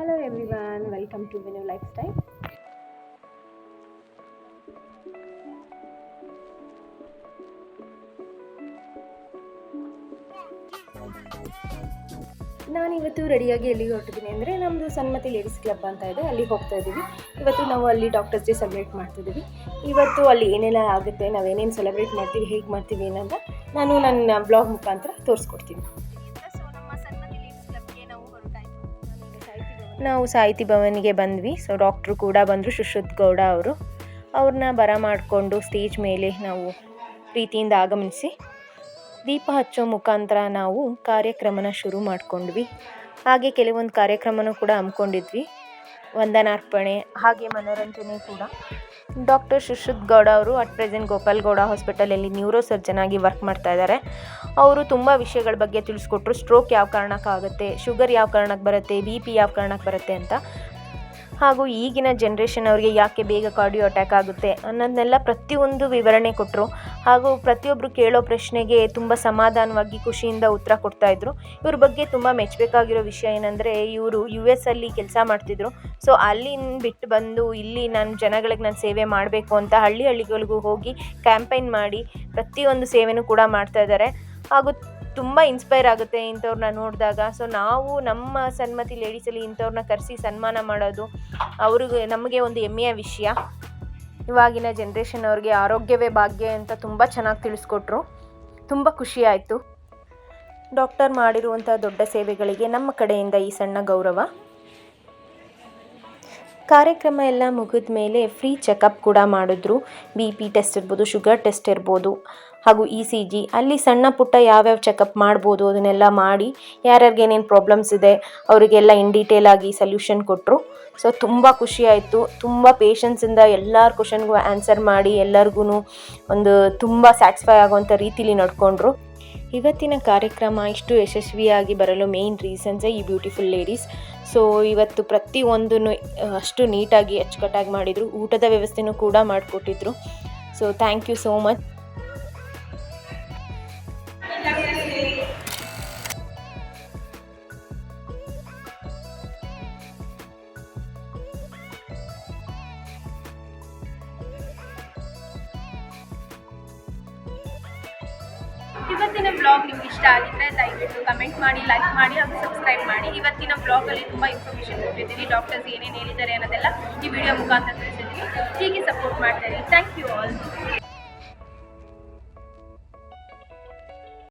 Hello everyone, welcome to Venu Lifestyle. ನಾನಿವತ್ತು ರೆಡಿಯಾಗಿ ಎಲ್ಲಿಗೆ ಹೊರಟಿದ್ದೀನಿ ಅಂದರೆ ನಮ್ಮದು ಸನ್ಮತಿ ಲೇಡೀಸ್ ಕ್ಲಬ್ ಅಂತ ಇದೆ, ಅಲ್ಲಿಗೆ ಹೋಗ್ತಾ ಇದ್ದೀವಿ. ಇವತ್ತು ನಾವು ಅಲ್ಲಿ ಡಾಕ್ಟರ್ಸ್ ಡೇ ಸೆಲೆಬ್ರೇಟ್ ಮಾಡ್ತಿದ್ದೀವಿ. ಇವತ್ತು ಅಲ್ಲಿ ಏನೆಲ್ಲ ಆಗುತ್ತೆ, ನಾವೇನೇನು ಸೆಲೆಬ್ರೇಟ್ ಮಾಡ್ತೀವಿ, ಹೇಗೆ ಮಾಡ್ತೀವಿ ಅನ್ನೋದ ನಾನು ನನ್ನ ಬ್ಲಾಗ್ ಮುಖಾಂತರ ತೋರಿಸ್ಕೊಡ್ತೀನಿ. ನಾವು ಸಾಹಿತಿ ಭವನಿಗೆ ಬಂದ್ವಿ. ಸೊ ಡಾಕ್ಟ್ರು ಕೂಡ ಬಂದರು, ಸುಶ್ರುತ್ ಗೌಡ ಅವರು. ಅವ್ರನ್ನ ಬರಮಾಡಿಕೊಂಡು ಸ್ಟೇಜ್ ಮೇಲೆ ನಾವು ಪ್ರೀತಿಯಿಂದ ಆಗಮನಿಸಿ ದೀಪ ಹಚ್ಚೋ ಮುಖಾಂತರ ನಾವು ಕಾರ್ಯಕ್ರಮನ ಶುರು ಮಾಡಿಕೊಂಡ್ವಿ. ಹಾಗೆ ಕೆಲವೊಂದು ಕಾರ್ಯಕ್ರಮನೂ ಕೂಡ ಹಮ್ಮಿಕೊಂಡಿದ್ವಿ, ವಂದನಾರ್ಪಣೆ ಹಾಗೆ ಮನೋರಂಜನೆ ಕೂಡ. ಡಾಕ್ಟರ್ ಸುಶ್ರುತ್ ಗೌಡ ಅವರು ಅಟ್ ಪ್ರೆಸೆಂಟ್ ಗೋಪಾಲ್ ಗೌಡ ಹಾಸ್ಪಿಟಲಲ್ಲಿ ನ್ಯೂರೋ ಸರ್ಜನ್ ಆಗಿ ವರ್ಕ್ ಮಾಡ್ತಾ ಇದ್ದಾರೆ. ಅವರು ತುಂಬ ವಿಷಯಗಳ ಬಗ್ಗೆ ತಿಳಿಸ್ಕೊಟ್ರು. ಸ್ಟ್ರೋಕ್ ಯಾವ ಕಾರಣಕ್ಕಾಗುತ್ತೆ, ಶುಗರ್ ಯಾವ ಕಾರಣಕ್ಕೆ ಬರುತ್ತೆ, BP ಯಾವ ಕಾರಣಕ್ಕೆ ಬರುತ್ತೆ ಅಂತ, ಹಾಗೂ ಈಗಿನ ಜನ್ರೇಷನ್ ಅವರಿಗೆ ಯಾಕೆ ಬೇಗ ಕಾರ್ಡಿಯೋ ಅಟ್ಯಾಕ್ ಆಗುತ್ತೆ ಅನ್ನೋದನ್ನೆಲ್ಲ ಪ್ರತಿಯೊಂದು ವಿವರಣೆ ಕೊಟ್ಟರು. ಹಾಗೂ ಪ್ರತಿಯೊಬ್ಬರು ಕೇಳೋ ಪ್ರಶ್ನೆಗೆ ತುಂಬ ಸಮಾಧಾನವಾಗಿ ಖುಷಿಯಿಂದ ಉತ್ತರ ಕೊಡ್ತಾಯಿದ್ರು. ಇವ್ರ ಬಗ್ಗೆ ತುಂಬ ಮೆಚ್ಚಬೇಕಾಗಿರೋ ವಿಷಯ ಏನಂದರೆ, ಇವರು US ಅಲ್ಲಿ ಕೆಲಸ ಮಾಡ್ತಿದ್ರು. ಸೊ ಅಲ್ಲಿಂದ ಬಿಟ್ಟು ಬಂದು ಇಲ್ಲಿ ನಾನು ಜನಗಳಿಗೆ ನಾನು ಸೇವೆ ಮಾಡಬೇಕು ಅಂತ ಹಳ್ಳಿಗಳಿಗೂ ಹೋಗಿ ಕ್ಯಾಂಪೈನ್ ಮಾಡಿ ಪ್ರತಿಯೊಂದು ಸೇವೆನೂ ಕೂಡ ಮಾಡ್ತಾಯಿದ್ದಾರೆ. ಹಾಗೂ ತುಂಬ ಇನ್ಸ್ಪೈರ್ ಆಗುತ್ತೆ ಇಂಥವ್ರನ್ನ ನೋಡಿದಾಗ. ಸೊ ನಾವು ನಮ್ಮ ಸನ್ಮತಿ ಲೇಡೀಸಲ್ಲಿ ಇಂಥವ್ರನ್ನ ಕರೆಸಿ ಸನ್ಮಾನ ಮಾಡೋದು ಅವ್ರಿಗೆ ನಮಗೆ ಒಂದು ಹೆಮ್ಮೆಯ ವಿಷಯ. ಇವಾಗಿನ ಜನ್ರೇಷನ್ ಅವ್ರಿಗೆ ಆರೋಗ್ಯವೇ ಭಾಗ್ಯ ಅಂತ ತುಂಬ ಚೆನ್ನಾಗಿ ತಿಳಿಸ್ಕೊಟ್ರು. ತುಂಬ ಖುಷಿ ಆಯಿತು. ಡಾಕ್ಟರ್ ಮಾಡಿರುವಂಥ ದೊಡ್ಡ ಸೇವೆಗಳಿಗೆ ನಮ್ಮ ಕಡೆಯಿಂದ ಈ ಸಣ್ಣ ಗೌರವ. ಕಾರ್ಯಕ್ರಮ ಎಲ್ಲ ಮುಗಿದ ಮೇಲೆ ಫ್ರೀ ಚೆಕಪ್ ಕೂಡ ಮಾಡಿದ್ರು. BP ಟೆಸ್ಟ್ ಇರ್ಬೋದು, ಶುಗರ್ ಟೆಸ್ಟ್ ಇರ್ಬೋದು, ಹಾಗೂ ECG, ಅಲ್ಲಿ ಸಣ್ಣ ಪುಟ್ಟ ಯಾವ್ಯಾವ ಚೆಕಪ್ ಮಾಡ್ಬೋದು ಅದನ್ನೆಲ್ಲ ಮಾಡಿ ಯಾರ್ಯಾರಿಗೆ ಏನೇನು ಪ್ರಾಬ್ಲಮ್ಸ್ ಇದೆ ಅವರಿಗೆಲ್ಲ ಇನ್ ಡೀಟೇಲ್ ಆಗಿ ಸೊಲ್ಯೂಷನ್ ಕೊಟ್ಟರು. ಸೊ ತುಂಬ ಖುಷಿ ಆಯಿತು. ತುಂಬ ಪೇಷನ್ಸಿಂದ ಎಲ್ಲರ ಕ್ವಶನ್ಗೂ ಆನ್ಸರ್ ಮಾಡಿ ಎಲ್ಲರಿಗೂ ಒಂದು ತುಂಬ ಸ್ಯಾಟಿಸ್ಫೈ ಆಗುವಂಥ ರೀತಿಲಿ ನಡ್ಕೊಂಡ್ರು. ಇವತ್ತಿನ ಕಾರ್ಯಕ್ರಮ ಇಷ್ಟು ಯಶಸ್ವಿಯಾಗಿ ಬರಲು ಮೇನ್ ರೀಸನ್ಸೇ ಈ ಬ್ಯೂಟಿಫುಲ್ ಲೇಡೀಸ್. ಸೊ ಇವತ್ತು ಪ್ರತಿಯೊಂದನ್ನು ಅಷ್ಟು ನೀಟಾಗಿ ಅಚ್ಚುಕಟ್ಟಾಗಿ ಮಾಡಿದರು. ಊಟದ ವ್ಯವಸ್ಥೆನೂ ಕೂಡ ಮಾಡಿಕೊಟ್ಟಿದ್ರು. So thank you so much. ಇವತ್ತಿನ ಬ್ಲಾಗ್ ನಿಮ್ಗೆ ಇಷ್ಟ ಆಗಿದ್ರೆ ದಯವಿಟ್ಟು ಕಮೆಂಟ್ ಮಾಡಿ, ಲೈಕ್ ಮಾಡಿ ಹಾಗೂ ಸಬ್ಸ್ಕ್ರೈಬ್ ಮಾಡಿ. ಇವತ್ತಿನ ಬ್ಲಾಗಲ್ಲಿ ತುಂಬ ಇನ್ಫಾರ್ಮೇಷನ್ ಕೊಟ್ಟಿದ್ದೀವಿ. ಡಾಕ್ಟರ್ಸ್ ಏನೇನು ಹೇಳಿದ್ದಾರೆ ಅನ್ನೋದೆಲ್ಲ ಈ ವಿಡಿಯೋ ಮುಖಾಂತರ ತಿಳಿಸಿದ್ದೀವಿ. ಹೀಗೆ ಸಪೋರ್ಟ್ ಮಾಡ್ತಾ ಇದ್ದೀವಿ. Thank you all.